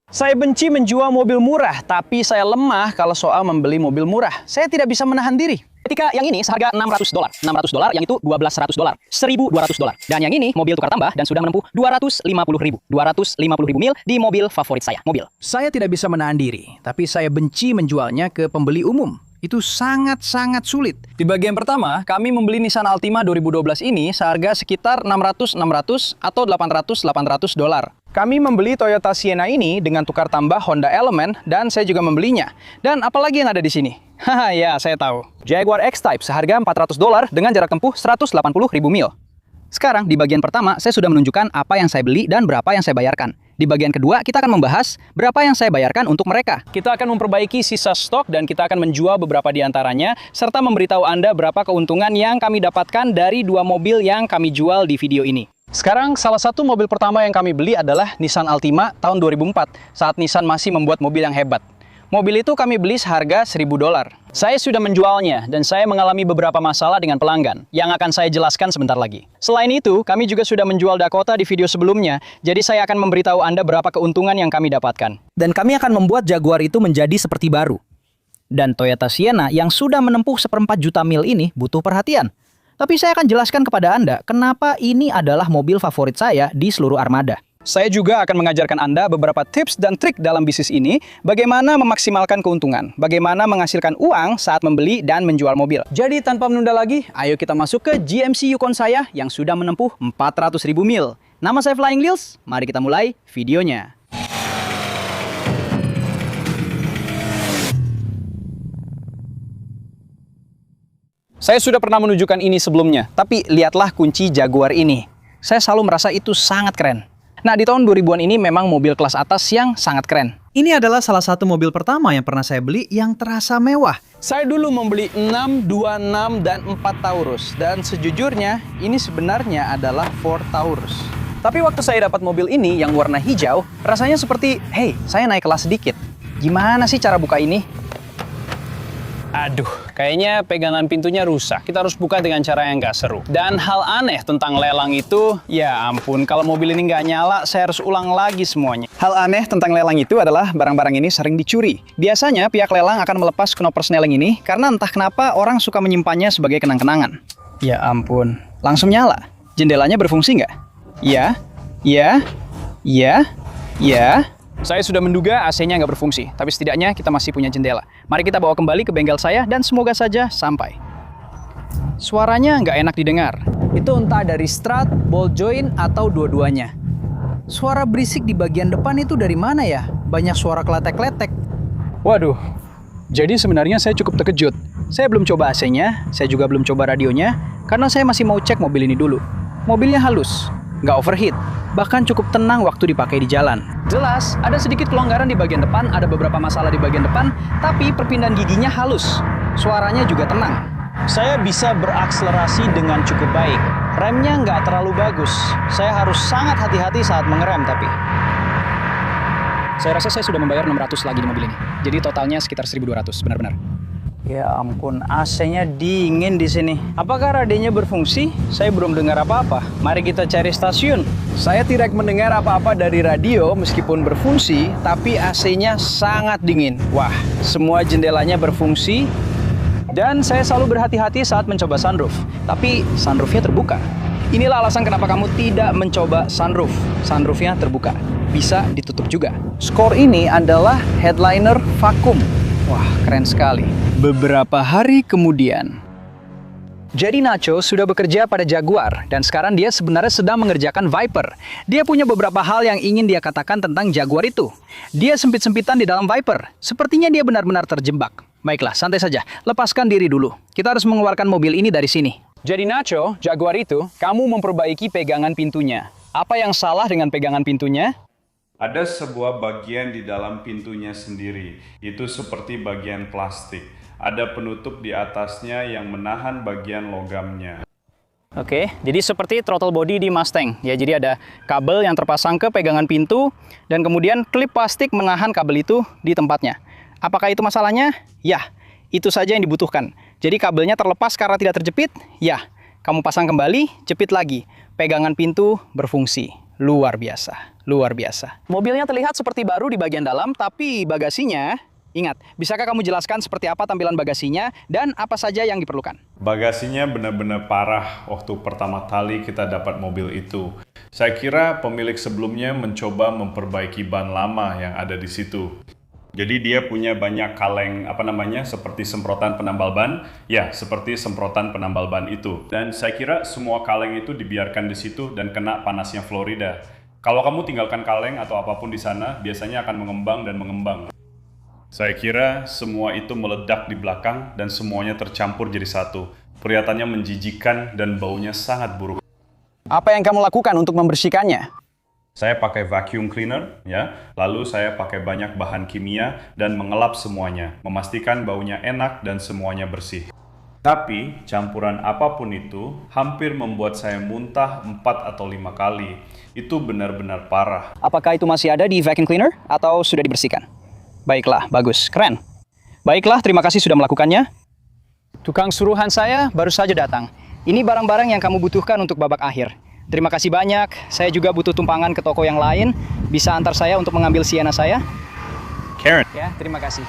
Saya benci menjual mobil murah, tapi saya lemah kalau soal membeli mobil murah. Saya tidak bisa menahan diri. Ketika yang ini seharga $600, yang itu $1,200, $1.200. Dan yang ini mobil tukar tambah dan sudah menempuh 250.000 mil di mobil favorit saya, mobil. Saya tidak bisa menahan diri, tapi saya benci menjualnya ke pembeli umum. Itu sangat-sangat sulit. Di bagian pertama, kami membeli Nissan Altima 2012 ini seharga sekitar $600 atau $800. Kami membeli Toyota Sienna ini dengan tukar tambah Honda Element dan saya juga membelinya. Dan apalagi yang ada di sini? Haha, ya saya tahu. Jaguar X-Type seharga $400 dengan jarak tempuh 180.000 mil. Sekarang di bagian pertama saya sudah menunjukkan apa yang saya beli dan berapa yang saya bayarkan. Di bagian kedua kita akan membahas berapa yang saya bayarkan untuk mereka. Kita akan memperbaiki sisa stok dan kita akan menjual beberapa di antaranya serta memberitahu Anda berapa keuntungan yang kami dapatkan dari dua mobil yang kami jual di video ini. Sekarang salah satu mobil pertama yang kami beli adalah Nissan Altima tahun 2004 saat Nissan masih membuat mobil yang hebat. Mobil itu kami beli seharga $1.000. Saya sudah menjualnya dan saya mengalami beberapa masalah dengan pelanggan yang akan saya jelaskan sebentar lagi. Selain itu, kami juga sudah menjual Dakota di video sebelumnya, jadi saya akan memberitahu Anda berapa keuntungan yang kami dapatkan. Dan kami akan membuat Jaguar itu menjadi seperti baru. Dan Toyota Sienna yang sudah menempuh 1/4 juta mil ini butuh perhatian. Tapi saya akan jelaskan kepada Anda kenapa ini adalah mobil favorit saya di seluruh armada. Saya juga akan mengajarkan Anda beberapa tips dan trik dalam bisnis ini, bagaimana memaksimalkan keuntungan, bagaimana menghasilkan uang saat membeli dan menjual mobil. Jadi tanpa menunda lagi, ayo kita masuk ke GMC Yukon saya yang sudah menempuh 400.000 mil. Nama saya Flying Lils, mari kita mulai videonya. Saya sudah pernah menunjukkan ini sebelumnya, tapi lihatlah kunci Jaguar ini. Saya selalu merasa itu sangat keren. Nah, di tahun 2000-an ini memang mobil kelas atas yang sangat keren. Ini adalah salah satu mobil pertama yang pernah saya beli yang terasa mewah. Saya dulu membeli 6, 26, dan 4 Taurus. Dan sejujurnya, ini sebenarnya adalah Ford Taurus. Tapi waktu saya dapat mobil ini yang warna hijau, rasanya seperti, hey, saya naik kelas sedikit. Gimana sih cara buka ini? Aduh, kayaknya pegangan pintunya rusak. Kita harus buka dengan cara yang nggak seru. Dan hal aneh tentang lelang itu, ya ampun, kalau mobil ini nggak nyala, saya harus ulang lagi semuanya. Hal aneh tentang lelang itu adalah barang-barang ini sering dicuri. Biasanya pihak lelang akan melepas knob persneling ini karena entah kenapa orang suka menyimpannya sebagai kenang-kenangan. Ya ampun, langsung nyala. Jendelanya berfungsi nggak? Ya, ya, ya, ya. Saya sudah menduga AC-nya nggak berfungsi, tapi setidaknya kita masih punya jendela. Mari kita bawa kembali ke bengkel saya dan semoga saja sampai. Suaranya nggak enak didengar. Itu entah dari strut, ball joint, atau dua-duanya. Suara berisik di bagian depan itu dari mana ya? Banyak suara kletek-kletek. Waduh, jadi sebenarnya saya cukup terkejut. Saya belum coba AC-nya, saya juga belum coba radionya, karena saya masih mau cek mobil ini dulu. Mobilnya halus, nggak overheat, bahkan cukup tenang waktu dipakai di jalan. Jelas, ada sedikit kelonggaran di bagian depan, ada beberapa masalah di bagian depan, tapi perpindahan giginya halus. Suaranya juga tenang. Saya bisa berakselerasi dengan cukup baik. Remnya nggak terlalu bagus. Saya harus sangat hati-hati saat mengerem tapi. Saya rasa saya sudah membayar 600 lagi di mobil ini. Jadi totalnya sekitar 1.200, benar-benar. Ya ampun, AC-nya dingin di sini. Apakah radionya berfungsi? Saya belum dengar apa-apa. Mari kita cari stasiun. Saya tidak mendengar apa-apa dari radio meskipun berfungsi, tapi AC-nya sangat dingin. Wah, semua jendelanya berfungsi. Dan saya selalu berhati-hati saat mencoba sunroof. Tapi sunroofnya terbuka. Inilah alasan kenapa kamu tidak mencoba sunroof. Sunroofnya terbuka. Bisa ditutup juga. Skor ini adalah headliner vakum. Wah, keren sekali. Beberapa hari kemudian. Jadi Nacho sudah bekerja pada Jaguar dan sekarang dia sebenarnya sedang mengerjakan Viper. Dia punya beberapa hal yang ingin dia katakan tentang Jaguar itu. Dia sempit-sempitan di dalam Viper. Sepertinya dia benar-benar terjebak. Baiklah, santai saja. Lepaskan diri dulu. Kita harus mengeluarkan mobil ini dari sini. Jadi Nacho, Jaguar itu, kamu memperbaiki pegangan pintunya. Apa yang salah dengan pegangan pintunya? Ada sebuah bagian di dalam pintunya sendiri, itu seperti bagian plastik. Ada penutup di atasnya yang menahan bagian logamnya. Oke, jadi seperti throttle body di Mustang. Ya, jadi ada kabel yang terpasang ke pegangan pintu dan kemudian klip plastik menahan kabel itu di tempatnya. Apakah itu masalahnya? Ya, itu saja yang dibutuhkan. Jadi kabelnya terlepas karena tidak terjepit? Ya, kamu pasang kembali, jepit lagi. Pegangan pintu berfungsi. luar biasa, luar biasa. Mobilnya terlihat seperti baru di bagian dalam, tapi bagasinya, ingat, bisakah kamu jelaskan seperti apa tampilan bagasinya dan apa saja yang diperlukan? Bagasinya benar-benar parah waktu pertama kali kita dapat mobil itu. Saya kira pemilik sebelumnya mencoba memperbaiki ban lama yang ada di situ. Jadi dia punya banyak kaleng, seperti semprotan penambal ban. Ya, seperti semprotan penambal ban itu. Dan saya kira semua kaleng itu dibiarkan di situ dan kena panasnya Florida. Kalau kamu tinggalkan kaleng atau apapun di sana, biasanya akan mengembang dan mengembang. Saya kira semua itu meledak di belakang dan semuanya tercampur jadi satu. Kelihatannya menjijikan dan baunya sangat buruk. Apa yang kamu lakukan untuk membersihkannya? Saya pakai vacuum cleaner, ya. Lalu saya pakai banyak bahan kimia dan mengelap semuanya, memastikan baunya enak dan semuanya bersih. Tapi campuran apapun itu hampir membuat saya muntah 4 atau 5 kali. Itu benar-benar parah. Apakah itu masih ada di vacuum cleaner atau sudah dibersihkan? Baiklah, bagus, keren. Baiklah, terima kasih sudah melakukannya. Tukang suruhan saya baru saja datang. Ini barang-barang yang kamu butuhkan untuk babak akhir. Terima kasih banyak. Saya juga butuh tumpangan ke toko yang lain. Bisa antar saya untuk mengambil Sienna saya? Karen. Ya, terima kasih.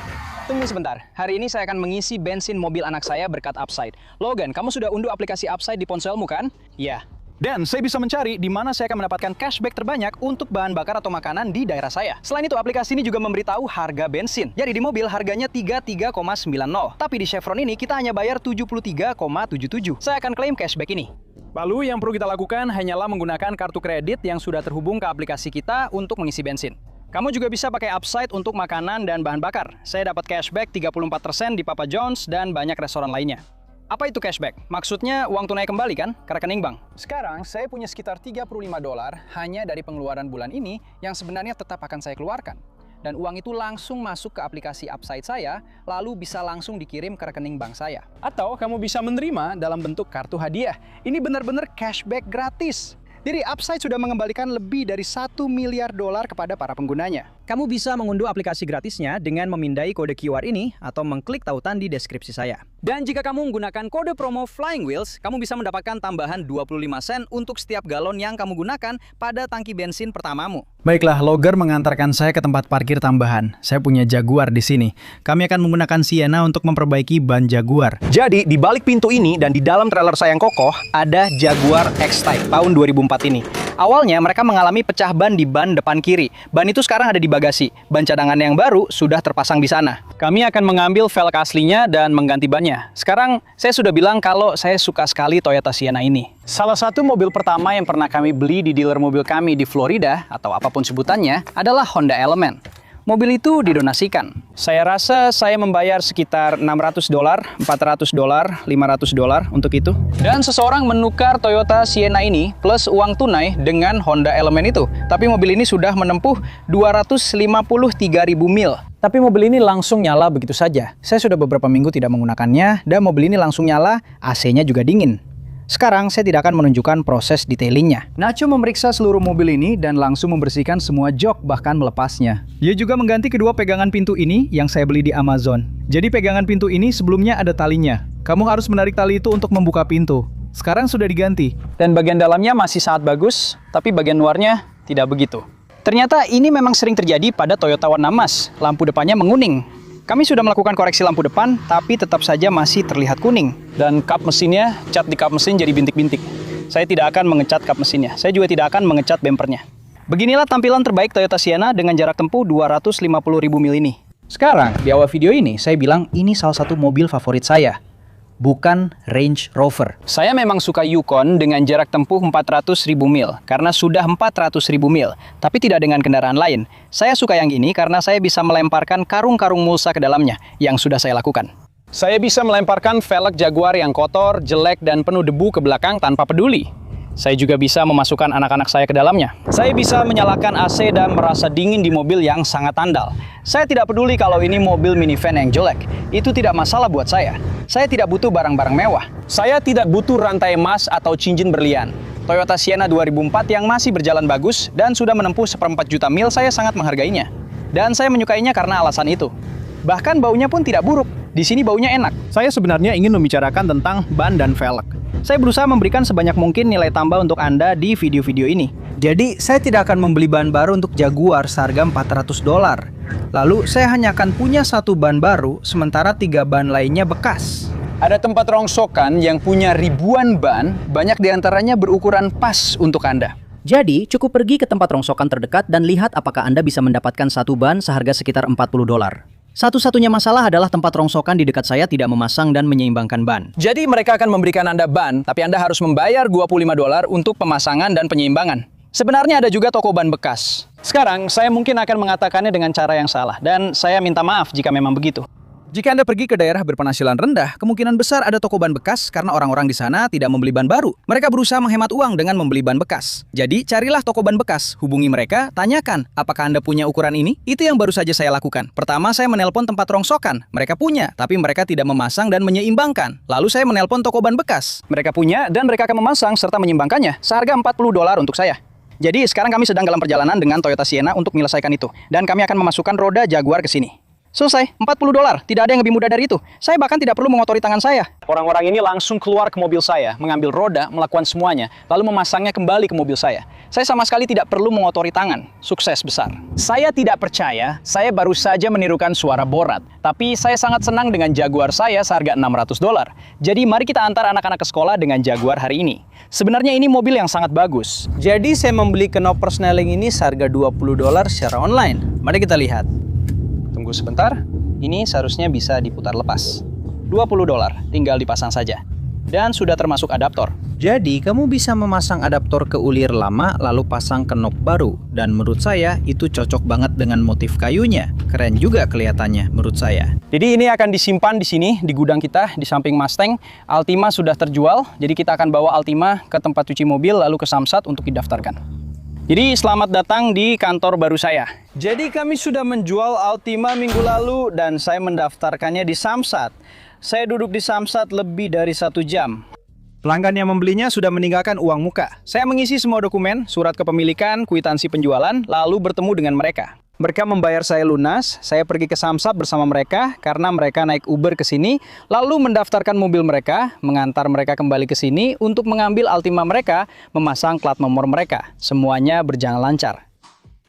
Tunggu sebentar. Hari ini saya akan mengisi bensin mobil anak saya berkat Upside. Logan, kamu sudah unduh aplikasi Upside di ponselmu kan? Ya. Dan saya bisa mencari di mana saya akan mendapatkan cashback terbanyak untuk bahan bakar atau makanan di daerah saya. Selain itu, aplikasi ini juga memberitahu harga bensin. Jadi di mobil harganya 33,90. Tapi di Chevron ini kita hanya bayar 73,77. Saya akan klaim cashback ini. Lalu yang perlu kita lakukan hanyalah menggunakan kartu kredit yang sudah terhubung ke aplikasi kita untuk mengisi bensin. Kamu juga bisa pakai Upside untuk makanan dan bahan bakar. Saya dapat cashback 34% di Papa John's dan banyak restoran lainnya. Apa itu cashback? Maksudnya uang tunai kembali kan ke rekening bank. Sekarang saya punya sekitar $35 hanya dari pengeluaran bulan ini yang sebenarnya tetap akan saya keluarkan. Dan uang itu langsung masuk ke aplikasi Upside saya, lalu bisa langsung dikirim ke rekening bank saya. Atau kamu bisa menerima dalam bentuk kartu hadiah. Ini benar-benar cashback gratis. Jadi Upside sudah mengembalikan lebih dari $1 miliar kepada para penggunanya. Kamu bisa mengunduh aplikasi gratisnya dengan memindai kode QR ini atau mengklik tautan di deskripsi saya. Dan jika kamu menggunakan kode promo Flying Wheels, kamu bisa mendapatkan tambahan 25 sen untuk setiap galon yang kamu gunakan pada tangki bensin pertamamu. Baiklah, Logger mengantarkan saya ke tempat parkir tambahan. Saya punya Jaguar di sini. Kami akan menggunakan Sienna untuk memperbaiki ban Jaguar. Jadi, di balik pintu ini dan di dalam trailer saya yang kokoh, ada Jaguar X-Type tahun 2004 ini. Awalnya mereka mengalami pecah ban di ban depan kiri. Ban itu sekarang ada di bagasi. Ban cadangan yang baru sudah terpasang di sana. Kami akan mengambil velg aslinya dan mengganti bannya. Sekarang saya sudah bilang kalau saya suka sekali Toyota Sienna ini. Salah satu mobil pertama yang pernah kami beli di dealer mobil kami di Florida, atau apapun sebutannya, adalah Honda Element. Mobil itu didonasikan. Saya rasa saya membayar sekitar $600, $400, $500 untuk itu. Dan seseorang menukar Toyota Sienna ini plus uang tunai dengan Honda Element itu. Tapi mobil ini sudah menempuh 253.000 mil. Tapi mobil ini langsung nyala begitu saja. Saya sudah beberapa minggu tidak menggunakannya dan mobil ini langsung nyala, AC-nya juga dingin. Sekarang saya tidak akan menunjukkan proses detailingnya. Nacho memeriksa seluruh mobil ini dan langsung membersihkan semua jok bahkan melepasnya. Dia juga mengganti kedua pegangan pintu ini yang saya beli di Amazon. Jadi pegangan pintu ini sebelumnya ada talinya. Kamu harus menarik tali itu untuk membuka pintu. Sekarang sudah diganti. Dan bagian dalamnya masih sangat bagus, tapi bagian luarnya tidak begitu. Ternyata ini memang sering terjadi pada Toyota warna emas. Lampu depannya menguning. Kami sudah melakukan koreksi lampu depan, tapi tetap saja masih terlihat kuning. Dan kap mesinnya, cat di kap mesin jadi bintik-bintik. Saya tidak akan mengecat kap mesinnya. Saya juga tidak akan mengecat bempernya. Beginilah tampilan terbaik Toyota Sienna dengan jarak tempuh 250.000 mil ini. Sekarang, di awal video ini, saya bilang ini salah satu mobil favorit saya. Bukan Range Rover. Saya memang suka Yukon dengan jarak tempuh 400.000 mil, karena sudah 400.000 mil, tapi tidak dengan kendaraan lain. Saya suka yang ini karena saya bisa melemparkan karung-karung mulsa ke dalamnya, yang sudah saya lakukan. Saya bisa melemparkan velg Jaguar yang kotor, jelek, dan penuh debu ke belakang tanpa peduli. Saya juga bisa memasukkan anak-anak saya ke dalamnya. Saya bisa menyalakan AC dan merasa dingin di mobil yang sangat andal. Saya tidak peduli kalau ini mobil minivan yang jelek. Itu tidak masalah buat saya. Saya tidak butuh barang-barang mewah. Saya tidak butuh rantai emas atau cincin berlian. Toyota Sienna 2004 yang masih berjalan bagus dan sudah menempuh 1/4 juta mil, saya sangat menghargainya. Dan saya menyukainya karena alasan itu. Bahkan baunya pun tidak buruk. Di sini baunya enak. Saya sebenarnya ingin membicarakan tentang ban dan velg. Saya berusaha memberikan sebanyak mungkin nilai tambah untuk Anda di video-video ini. Jadi, saya tidak akan membeli ban baru untuk Jaguar seharga $400. Lalu, saya hanya akan punya satu ban baru, sementara 3 ban lainnya bekas. Ada tempat rongsokan yang punya ribuan ban, banyak diantaranya berukuran pas untuk Anda. Jadi, cukup pergi ke tempat rongsokan terdekat dan lihat apakah Anda bisa mendapatkan satu ban seharga sekitar $40. Satu-satunya masalah adalah tempat rongsokan di dekat saya tidak memasang dan menyeimbangkan ban. Jadi mereka akan memberikan Anda ban, tapi Anda harus membayar $25 untuk pemasangan dan penyeimbangan. Sebenarnya ada juga toko ban bekas. Sekarang, saya mungkin akan mengatakannya dengan cara yang salah, dan saya minta maaf jika memang begitu. Jika Anda pergi ke daerah berpenghasilan rendah, kemungkinan besar ada toko ban bekas karena orang-orang di sana tidak membeli ban baru. Mereka berusaha menghemat uang dengan membeli ban bekas. Jadi, carilah toko ban bekas, hubungi mereka, tanyakan, apakah Anda punya ukuran ini? Itu yang baru saja saya lakukan. Pertama, saya menelpon tempat rongsokan. Mereka punya, tapi mereka tidak memasang dan menyeimbangkan. Lalu saya menelpon toko ban bekas. Mereka punya, dan mereka akan memasang serta menyimbangkannya, seharga $40 untuk saya. Jadi, sekarang kami sedang dalam perjalanan dengan Toyota Sienna untuk menyelesaikan itu. Dan kami akan memasukkan roda Jaguar ke sini. Selesai, $40. Tidak ada yang lebih mudah dari itu. Saya bahkan tidak perlu mengotori tangan saya. Orang-orang ini langsung keluar ke mobil saya, mengambil roda, melakukan semuanya, lalu memasangnya kembali ke mobil saya. Saya sama sekali tidak perlu mengotori tangan. Sukses besar. Saya tidak percaya, saya baru saja menirukan suara Borat. Tapi saya sangat senang dengan Jaguar saya seharga $600. Jadi mari kita antar anak-anak ke sekolah dengan Jaguar hari ini. Sebenarnya ini mobil yang sangat bagus. Jadi, saya membeli knop persneling ini seharga $20 secara online. Mari kita lihat. Tunggu sebentar, ini seharusnya bisa diputar lepas. $20, tinggal dipasang saja. Dan sudah termasuk adaptor. Jadi, kamu bisa memasang adaptor ke ulir lama lalu pasang knop baru. Dan menurut saya, itu cocok banget dengan motif kayunya. Keren juga kelihatannya menurut saya. Jadi ini akan disimpan di sini, di gudang kita, di samping Mustang. Altima sudah terjual, jadi kita akan bawa Altima ke tempat cuci mobil lalu ke Samsat untuk didaftarkan. Jadi selamat datang di kantor baru saya. Jadi kami sudah menjual Altima minggu lalu dan saya mendaftarkannya di Samsat. Saya duduk di Samsat lebih dari 1 jam. Pelanggan yang membelinya sudah meninggalkan uang muka. Saya mengisi semua dokumen, surat kepemilikan, kwitansi penjualan, lalu bertemu dengan mereka. Mereka membayar saya lunas, saya pergi ke Samsat bersama mereka karena mereka naik Uber ke sini, lalu mendaftarkan mobil mereka, mengantar mereka kembali ke sini untuk mengambil Altima mereka, memasang plat nomor mereka. Semuanya berjalan lancar.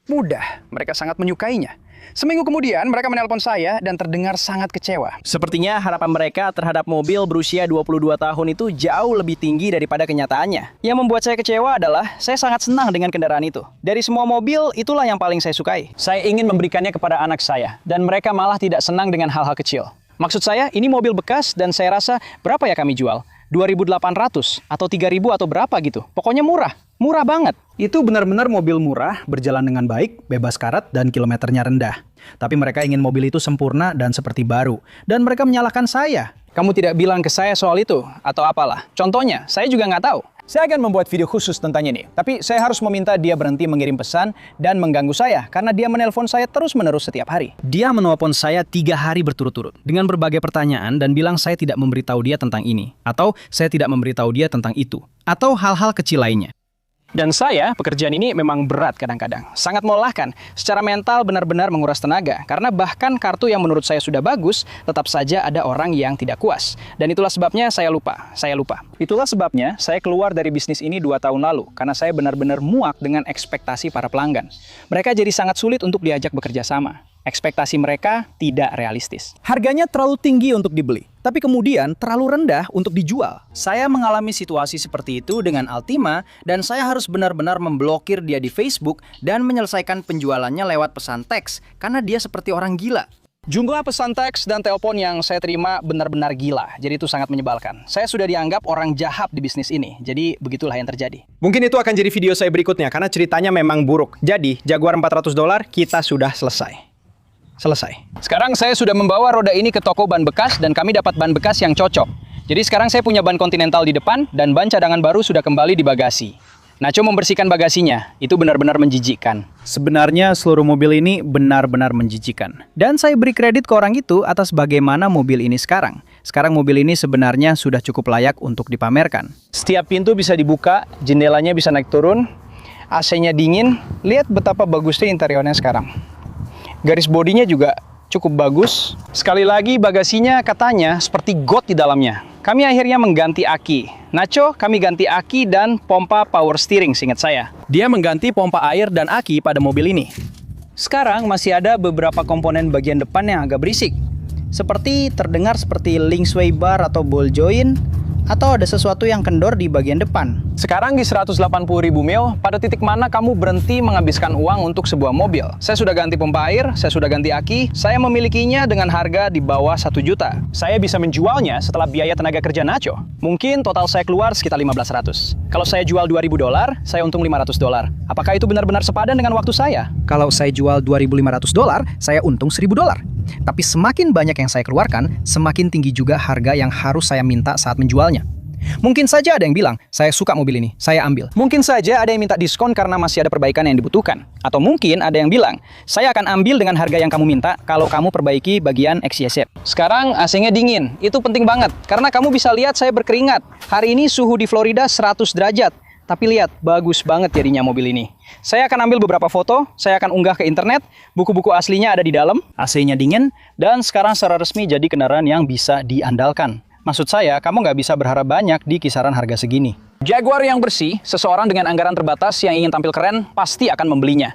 Mudah, mereka sangat menyukainya. Seminggu kemudian mereka menelpon saya dan terdengar sangat kecewa. Sepertinya harapan mereka terhadap mobil berusia 22 tahun itu jauh lebih tinggi daripada kenyataannya. Yang membuat saya kecewa adalah saya sangat senang dengan kendaraan itu. Dari semua mobil, itulah yang paling saya sukai. Saya ingin memberikannya kepada anak saya dan mereka malah tidak senang dengan hal-hal kecil. Maksud saya, ini mobil bekas dan saya rasa berapa ya kami jual? 2.800 atau 3.000 atau berapa gitu. Pokoknya murah. Murah banget. Itu benar-benar mobil murah, berjalan dengan baik, bebas karat, dan kilometernya rendah. Tapi mereka ingin mobil itu sempurna dan seperti baru. Dan mereka menyalahkan saya. Kamu tidak bilang ke saya soal itu, atau apalah. Contohnya, saya juga nggak tahu. Saya akan membuat video khusus tentang ini. Tapi saya harus meminta dia berhenti mengirim pesan dan mengganggu saya. Karena dia menelpon saya terus-menerus setiap hari. Dia menelpon saya 3 hari berturut-turut. Dengan berbagai pertanyaan dan bilang saya tidak memberitahu dia tentang ini. Atau saya tidak memberitahu dia tentang itu. Atau hal-hal kecil lainnya. Dan saya, pekerjaan ini memang berat kadang-kadang. Sangat melelahkan. Secara mental benar-benar menguras tenaga. Karena bahkan kartu yang menurut saya sudah bagus, tetap saja ada orang yang tidak puas. Dan itulah sebabnya saya lupa. Itulah sebabnya saya keluar dari bisnis ini 2 tahun lalu. Karena saya benar-benar muak dengan ekspektasi para pelanggan. Mereka jadi sangat sulit untuk diajak bekerja sama. Ekspektasi mereka tidak realistis. Harganya terlalu tinggi untuk dibeli, tapi kemudian terlalu rendah untuk dijual. Saya mengalami situasi seperti itu dengan Altima dan saya harus benar-benar memblokir dia di Facebook dan menyelesaikan penjualannya lewat pesan teks karena dia seperti orang gila. Jumlah pesan teks dan telepon yang saya terima benar-benar gila, jadi itu sangat menyebalkan. Saya sudah dianggap orang jahat di bisnis ini, jadi begitulah yang terjadi. Mungkin itu akan jadi video saya berikutnya karena ceritanya memang buruk. Jadi, Jaguar $400 kita sudah selesai. Sekarang saya sudah membawa roda ini ke toko ban bekas dan kami dapat ban bekas yang cocok. Jadi sekarang saya punya ban Continental di depan dan ban cadangan baru sudah kembali di bagasi. Nacho membersihkan bagasinya, itu benar-benar menjijikkan. Sebenarnya seluruh mobil ini benar-benar menjijikkan. Dan saya beri kredit ke orang itu atas bagaimana mobil ini sekarang. Sekarang mobil ini sebenarnya sudah cukup layak untuk dipamerkan. Setiap pintu bisa dibuka, jendelanya bisa naik turun, AC-nya dingin, lihat betapa bagusnya interiornya sekarang. Garis bodinya juga cukup bagus. Sekali lagi bagasinya katanya seperti got di dalamnya. Kami akhirnya mengganti aki. Nacho, kami ganti aki dan pompa power steering seingat saya. Dia mengganti pompa air dan aki pada mobil ini. Sekarang masih ada beberapa komponen bagian depan yang agak berisik. Seperti terdengar seperti link sway bar atau ball joint, atau ada sesuatu yang kendor di bagian depan. Sekarang di 180.000 mil, pada titik mana kamu berhenti menghabiskan uang untuk sebuah mobil? Saya sudah ganti pompa air, saya sudah ganti aki, saya memilikinya dengan harga di bawah 1 juta. Saya bisa menjualnya setelah biaya tenaga kerja Nacho. Mungkin total saya keluar sekitar 1.500. Kalau saya jual $2.000, saya untung $500. Apakah itu benar-benar sepadan dengan waktu saya? Kalau saya jual $2.500, saya untung $1.000. Tapi semakin banyak yang saya keluarkan, semakin tinggi juga harga yang harus saya minta saat menjualnya. Mungkin saja ada yang bilang, saya suka mobil ini, saya ambil. Mungkin saja ada yang minta diskon karena masih ada perbaikan yang dibutuhkan. Atau mungkin ada yang bilang, saya akan ambil dengan harga yang kamu minta kalau kamu perbaiki bagian XYZ. Sekarang AC-nya dingin, itu penting banget. Karena kamu bisa lihat saya berkeringat. Hari ini suhu di Florida 100 derajat. Tapi lihat, bagus banget jadinya mobil ini. Saya akan ambil beberapa foto, saya akan unggah ke internet, buku-buku aslinya ada di dalam, AC-nya dingin, dan sekarang secara resmi jadi kendaraan yang bisa diandalkan. Maksud saya, kamu nggak bisa berharap banyak di kisaran harga segini. Jaguar yang bersih, seseorang dengan anggaran terbatas yang ingin tampil keren, pasti akan membelinya.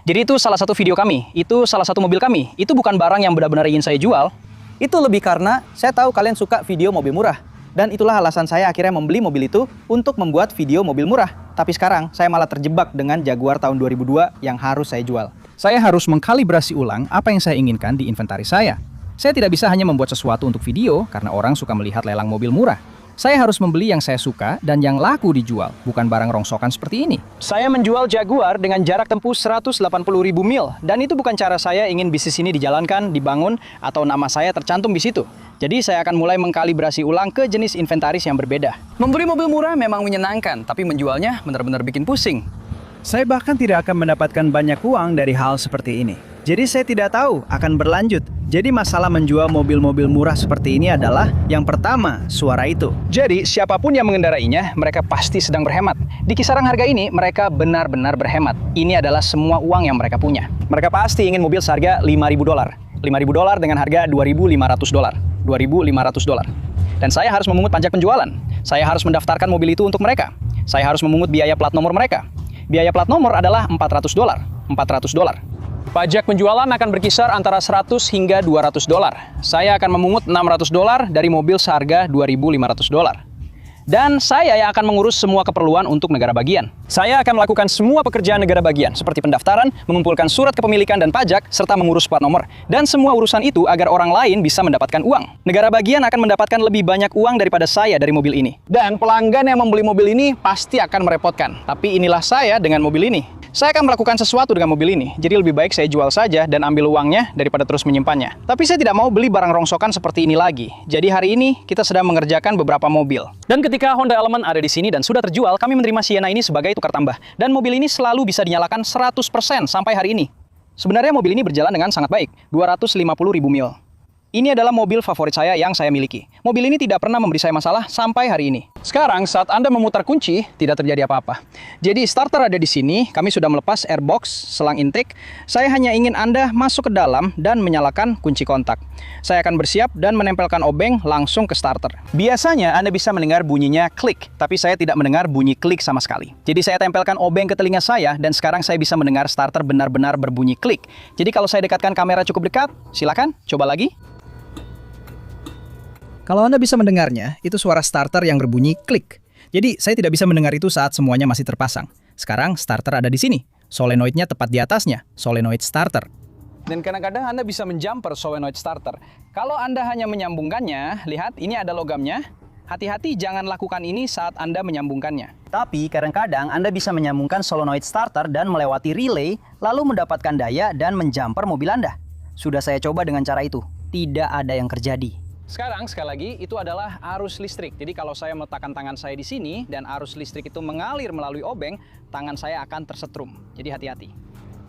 Jadi itu salah satu video kami, itu salah satu mobil kami, itu bukan barang yang benar-benar ingin saya jual. Itu lebih karena saya tahu kalian suka video mobil murah. Dan itulah alasan saya akhirnya membeli mobil itu untuk membuat video mobil murah. Tapi sekarang saya malah terjebak dengan Jaguar tahun 2002 yang harus saya jual. Saya harus mengkalibrasi ulang apa yang saya inginkan di inventaris saya. Saya tidak bisa hanya membuat sesuatu untuk video karena orang suka melihat lelang mobil murah. Saya harus membeli yang saya suka dan yang laku dijual, bukan barang rongsokan seperti ini. Saya menjual Jaguar dengan jarak tempuh 180.000 mil. Dan itu bukan cara saya ingin bisnis ini dijalankan, dibangun, atau nama saya tercantum di situ. Jadi saya akan mulai mengkalibrasi ulang ke jenis inventaris yang berbeda. Membeli mobil murah memang menyenangkan, tapi menjualnya benar-benar bikin pusing. Saya bahkan tidak akan mendapatkan banyak uang dari hal seperti ini. Jadi saya tidak tahu akan berlanjut. Jadi masalah menjual mobil-mobil murah seperti ini adalah yang pertama, suara itu. Jadi siapapun yang mengendarainya, mereka pasti sedang berhemat. Di kisaran harga ini, mereka benar-benar berhemat. Ini adalah semua uang yang mereka punya. Mereka pasti ingin mobil seharga $5.000. $5.000 dengan harga $2.500. $2.500. Dan saya harus memungut pajak penjualan. Saya harus mendaftarkan mobil itu untuk mereka. Saya harus memungut biaya plat nomor mereka. Biaya plat nomor adalah $400. $400. Pajak penjualan akan berkisar antara $100 hingga $200. Saya akan memungut $600 dari mobil seharga $2.500. Dan saya yang akan mengurus semua keperluan untuk negara bagian. Saya akan melakukan semua pekerjaan negara bagian, seperti pendaftaran, mengumpulkan surat kepemilikan dan pajak, serta mengurus plat nomor. Dan semua urusan itu agar orang lain bisa mendapatkan uang. Negara bagian akan mendapatkan lebih banyak uang daripada saya dari mobil ini. Dan pelanggan yang membeli mobil ini pasti akan merepotkan. Tapi inilah saya dengan mobil ini. Saya akan melakukan sesuatu dengan mobil ini, jadi lebih baik saya jual saja dan ambil uangnya daripada terus menyimpannya. Tapi saya tidak mau beli barang rongsokan seperti ini lagi. Jadi hari ini kita sedang mengerjakan beberapa mobil. Dan ketika Honda Element ada di sini dan sudah terjual, kami menerima Sienna ini sebagai tukar tambah. Dan mobil ini selalu bisa dinyalakan 100% sampai hari ini. Sebenarnya mobil ini berjalan dengan sangat baik, 250.000 mil. Ini adalah mobil favorit saya yang saya miliki. Mobil ini tidak pernah memberi saya masalah sampai hari ini. Sekarang saat Anda memutar kunci, tidak terjadi apa-apa. Jadi starter ada di sini, kami sudah melepas airbox, selang intake. Saya hanya ingin Anda masuk ke dalam dan menyalakan kunci kontak. Saya akan bersiap dan menempelkan obeng langsung ke starter. Biasanya Anda bisa mendengar bunyinya klik, tapi saya tidak mendengar bunyi klik sama sekali. Jadi saya tempelkan obeng ke telinga saya dan sekarang saya bisa mendengar starter benar-benar berbunyi klik. Jadi kalau saya dekatkan kamera cukup dekat, silakan coba lagi. Kalau Anda bisa mendengarnya, itu suara starter yang berbunyi klik. Jadi, saya tidak bisa mendengar itu saat semuanya masih terpasang. Sekarang, starter ada di sini. Solenoidnya tepat di atasnya, solenoid starter. Dan kadang-kadang Anda bisa menjumper solenoid starter. Kalau Anda hanya menyambungkannya, lihat, ini ada logamnya. Hati-hati jangan lakukan ini saat Anda menyambungkannya. Tapi, kadang-kadang Anda bisa menyambungkan solenoid starter dan melewati relay, lalu mendapatkan daya dan menjumper mobil Anda. Sudah saya coba dengan cara itu. Tidak ada yang terjadi. Sekarang, sekali lagi, itu adalah arus listrik. Jadi kalau saya meletakkan tangan saya di sini dan arus listrik itu mengalir melalui obeng, tangan saya akan tersetrum. Jadi hati-hati.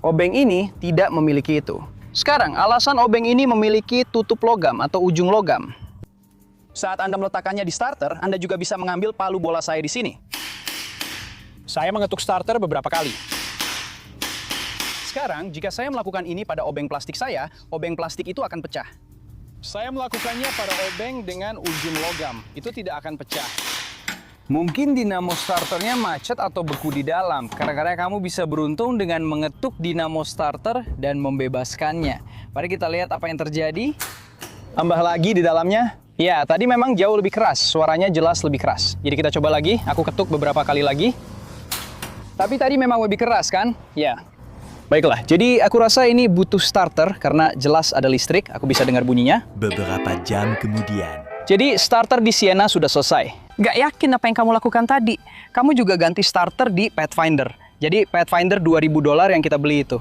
Obeng ini tidak memiliki itu. Sekarang, alasan obeng ini memiliki tutup logam atau ujung logam. Saat Anda meletakkannya di starter, Anda juga bisa mengambil palu bola saya di sini. Saya mengetuk starter beberapa kali. sekarang, jika saya melakukan ini pada obeng plastik saya, obeng plastik itu akan pecah. Saya melakukannya pada obeng dengan ujung logam, itu tidak akan pecah. Mungkin dinamo starternya macet atau beku di dalam. Kadang-kadang kamu bisa beruntung dengan mengetuk dinamo starter dan membebaskannya. Mari kita lihat apa yang terjadi. Tambah lagi di dalamnya. Ya, tadi memang jauh lebih keras. Suaranya jelas lebih keras. Jadi kita coba lagi. Aku ketuk beberapa kali lagi. Tapi tadi memang lebih keras kan? Ya. Baiklah, jadi aku rasa ini butuh starter karena jelas ada listrik. Aku bisa dengar bunyinya. Beberapa jam kemudian. Jadi starter di Sienna sudah selesai. Gak yakin apa yang kamu lakukan tadi. Kamu juga ganti starter di Pathfinder. Jadi Pathfinder $2.000 yang kita beli itu.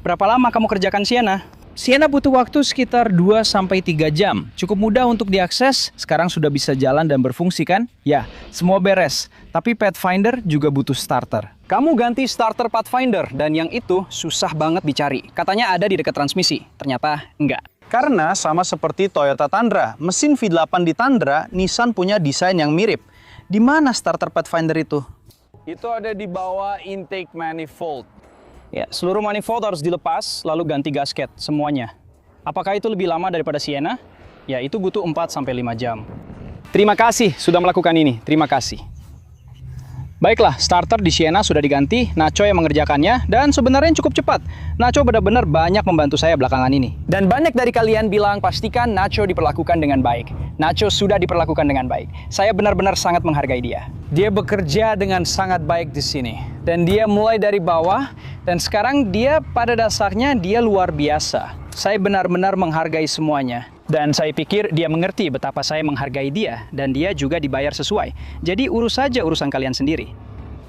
Berapa lama kamu kerjakan Sienna? Sienna butuh waktu sekitar 2-3 jam. Cukup mudah untuk diakses, sekarang sudah bisa jalan dan berfungsi kan? Ya, semua beres. Tapi Pathfinder juga butuh starter. Kamu ganti starter Pathfinder dan yang itu susah banget dicari. Katanya ada di dekat transmisi, ternyata enggak. Karena sama seperti Toyota Tundra, mesin V8 di Tundra, Nissan punya desain yang mirip. Di mana starter Pathfinder itu? Itu ada di bawah intake manifold. Ya, seluruh manifold harus dilepas, lalu ganti gasket, semuanya. Apakah itu lebih lama daripada Sienna? Ya, itu butuh 4-5 jam. Terima kasih sudah melakukan ini, terima kasih. Baiklah, starter di Sienna sudah diganti, Nacho yang mengerjakannya, dan sebenarnya cukup cepat. Nacho benar-benar banyak membantu saya belakangan ini. Dan banyak dari kalian bilang pastikan Nacho diperlakukan dengan baik. Nacho sudah diperlakukan dengan baik. Saya benar-benar sangat menghargai dia. Dia bekerja dengan sangat baik di sini. Dan dia mulai dari bawah, dan sekarang dia pada dasarnya dia luar biasa. Saya benar-benar menghargai semuanya. Dan saya pikir dia mengerti betapa saya menghargai dia, dan dia juga dibayar sesuai. Jadi urus saja urusan kalian sendiri.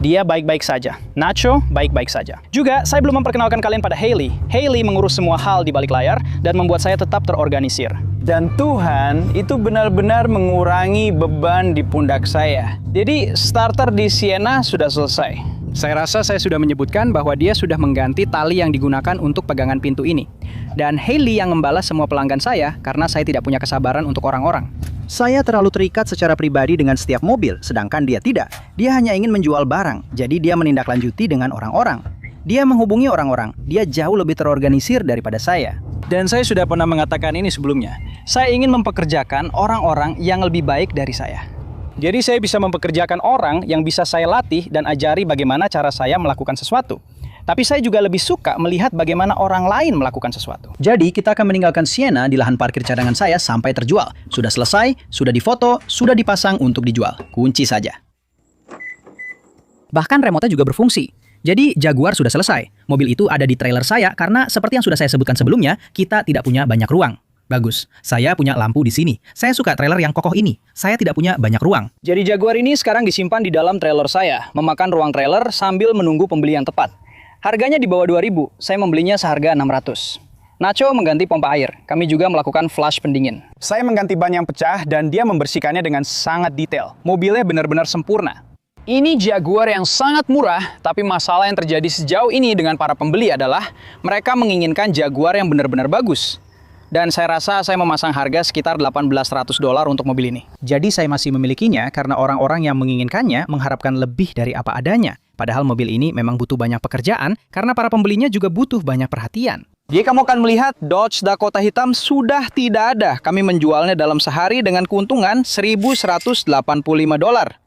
Dia baik-baik saja. Nacho baik-baik saja. Juga, saya belum memperkenalkan kalian pada Hailey. Hailey mengurus semua hal di balik layar dan membuat saya tetap terorganisir. Dan Tuhan itu benar-benar mengurangi beban di pundak saya. Jadi, starter di Sienna sudah selesai. Saya rasa saya sudah menyebutkan bahwa dia sudah mengganti tali yang digunakan untuk pegangan pintu ini. Dan Hailey yang membalas semua pelanggan saya karena saya tidak punya kesabaran untuk orang-orang. Saya terlalu terikat secara pribadi dengan setiap mobil, sedangkan dia tidak. Dia hanya ingin menjual barang, jadi dia menindaklanjuti dengan orang-orang. Dia menghubungi orang-orang, dia jauh lebih terorganisir daripada saya. Dan saya sudah pernah mengatakan ini sebelumnya. Saya ingin mempekerjakan orang-orang yang lebih baik dari saya. Jadi saya bisa mempekerjakan orang yang bisa saya latih dan ajari bagaimana cara saya melakukan sesuatu. Tapi saya juga lebih suka melihat bagaimana orang lain melakukan sesuatu. Jadi kita akan meninggalkan Sienna di lahan parkir cadangan saya sampai terjual. Sudah selesai, sudah difoto, sudah dipasang untuk dijual. Kunci saja. Bahkan remote juga berfungsi. Jadi Jaguar sudah selesai. Mobil itu ada di trailer saya karena seperti yang sudah saya sebutkan sebelumnya, kita tidak punya banyak ruang. Bagus, saya punya lampu di sini. Saya suka trailer yang kokoh ini. Saya tidak punya banyak ruang. Jadi Jaguar ini sekarang disimpan di dalam trailer saya, memakan ruang trailer sambil menunggu pembeli yang tepat. Harganya di bawah 2.000, saya membelinya seharga 600. Nacho mengganti pompa air, kami juga melakukan flush pendingin. Saya mengganti ban yang pecah dan dia membersihkannya dengan sangat detail. Mobilnya benar-benar sempurna. Ini Jaguar yang sangat murah, tapi masalah yang terjadi sejauh ini dengan para pembeli adalah mereka menginginkan Jaguar yang benar-benar bagus. Dan saya rasa saya memasang harga sekitar $1,800 untuk mobil ini. Jadi saya masih memilikinya karena orang-orang yang menginginkannya mengharapkan lebih dari apa adanya. Padahal mobil ini memang butuh banyak pekerjaan karena para pembelinya juga butuh banyak perhatian. Jadi kamu akan melihat Dodge Dakota hitam sudah tidak ada. Kami menjualnya dalam sehari dengan keuntungan $1.185.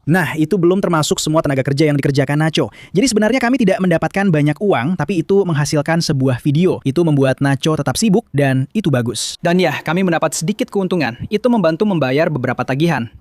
Nah, itu belum termasuk semua tenaga kerja yang dikerjakan Nacho. Jadi sebenarnya kami tidak mendapatkan banyak uang, tapi itu menghasilkan sebuah video. Itu membuat Nacho tetap sibuk dan itu bagus. Dan ya, kami mendapat sedikit keuntungan. Itu membantu membayar beberapa tagihan.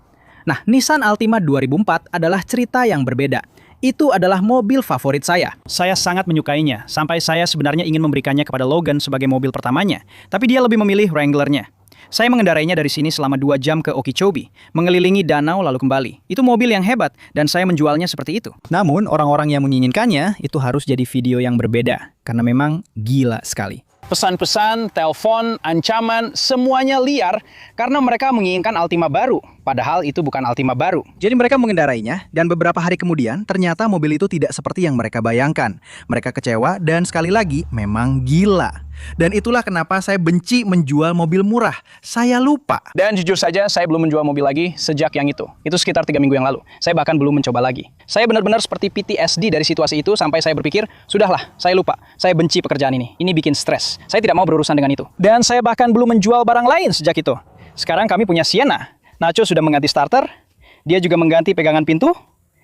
Nah, Nissan Altima 2004 adalah cerita yang berbeda. Itu adalah mobil favorit saya. Saya sangat menyukainya, sampai saya sebenarnya ingin memberikannya kepada Logan sebagai mobil pertamanya. Tapi dia lebih memilih Wrangler-nya. Saya mengendarainya dari sini selama 2 jam ke Okeechobee, mengelilingi danau lalu kembali. Itu mobil yang hebat, dan saya menjualnya seperti itu. Namun, orang-orang yang menginginkannya itu harus jadi video yang berbeda, karena memang gila sekali. Pesan-pesan, telepon, ancaman, semuanya liar karena mereka menginginkan Altima baru. padahal itu bukan Altima baru. Jadi mereka mengendarainya, dan beberapa hari kemudian ternyata mobil itu tidak seperti yang mereka bayangkan. Mereka kecewa dan sekali lagi memang gila. Dan itulah kenapa saya benci menjual mobil murah. Saya lupa. Dan jujur saja, saya belum menjual mobil lagi sejak yang itu. Itu sekitar 3 minggu yang lalu. Saya bahkan belum mencoba lagi. Saya benar-benar seperti PTSD dari situasi itu sampai saya berpikir, sudahlah, saya lupa. Saya benci pekerjaan ini. Ini bikin stres. Saya tidak mau berurusan dengan itu. Dan saya bahkan belum menjual barang lain sejak itu. Sekarang kami punya Sienna. Nacho sudah mengganti starter. Dia juga mengganti pegangan pintu.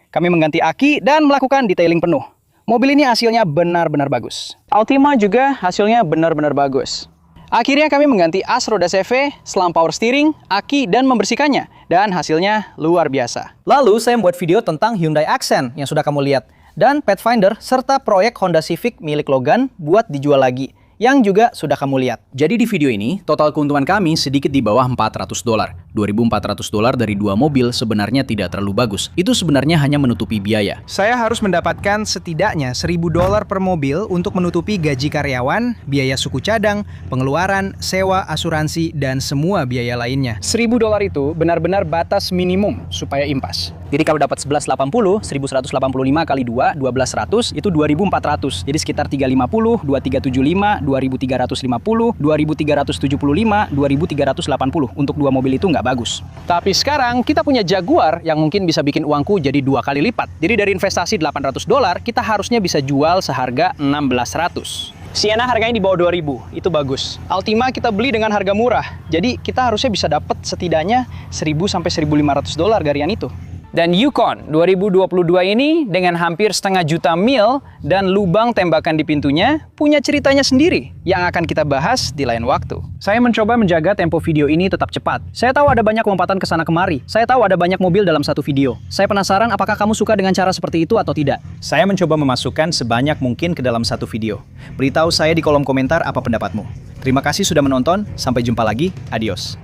Kami mengganti aki dan melakukan detailing penuh. Mobil ini hasilnya benar-benar bagus. Altima juga hasilnya benar-benar bagus. Akhirnya kami mengganti as roda CV, selam power steering, aki, dan membersihkannya. Dan hasilnya luar biasa. Lalu saya membuat video tentang Hyundai Accent yang sudah kamu lihat. Dan Pathfinder serta proyek Honda Civic milik Logan buat dijual lagi. Yang juga sudah kamu lihat. Jadi di video ini, total keuntungan kami sedikit di bawah $400. $2.400 dari 2 mobil sebenarnya tidak terlalu bagus. Itu sebenarnya hanya menutupi biaya. Saya harus mendapatkan setidaknya $1.000 per mobil untuk menutupi gaji karyawan, biaya suku cadang, pengeluaran, sewa, asuransi, dan semua biaya lainnya. $1.000 itu benar-benar batas minimum supaya impas. Jadi kalau dapat 1180, 1185 kali 2, 1200, itu 2400. Jadi sekitar 350, 2375, 2350, 2375, 2380. Untuk 2 mobil itu nggak bagus. Tapi sekarang kita punya Jaguar yang mungkin bisa bikin uangku jadi 2 kali lipat. Jadi dari investasi $800, kita harusnya bisa jual seharga $1.600. Sienna harganya di bawah 2.000, itu bagus. Altima kita beli dengan harga murah. Jadi kita harusnya bisa dapat setidaknya $1.000 sampai $1.500 dari yang itu. Dan Yukon 2022 ini dengan hampir setengah juta mil dan lubang tembakan di pintunya punya ceritanya sendiri yang akan kita bahas di lain waktu. Saya mencoba menjaga tempo video ini tetap cepat. Saya tahu ada banyak lompatan ke sana kemari. Saya tahu ada banyak mobil dalam satu video. Saya penasaran apakah kamu suka dengan cara seperti itu atau tidak. Saya mencoba memasukkan sebanyak mungkin ke dalam satu video. Beritahu saya di kolom komentar apa pendapatmu. Terima kasih sudah menonton. Sampai jumpa lagi. Adios.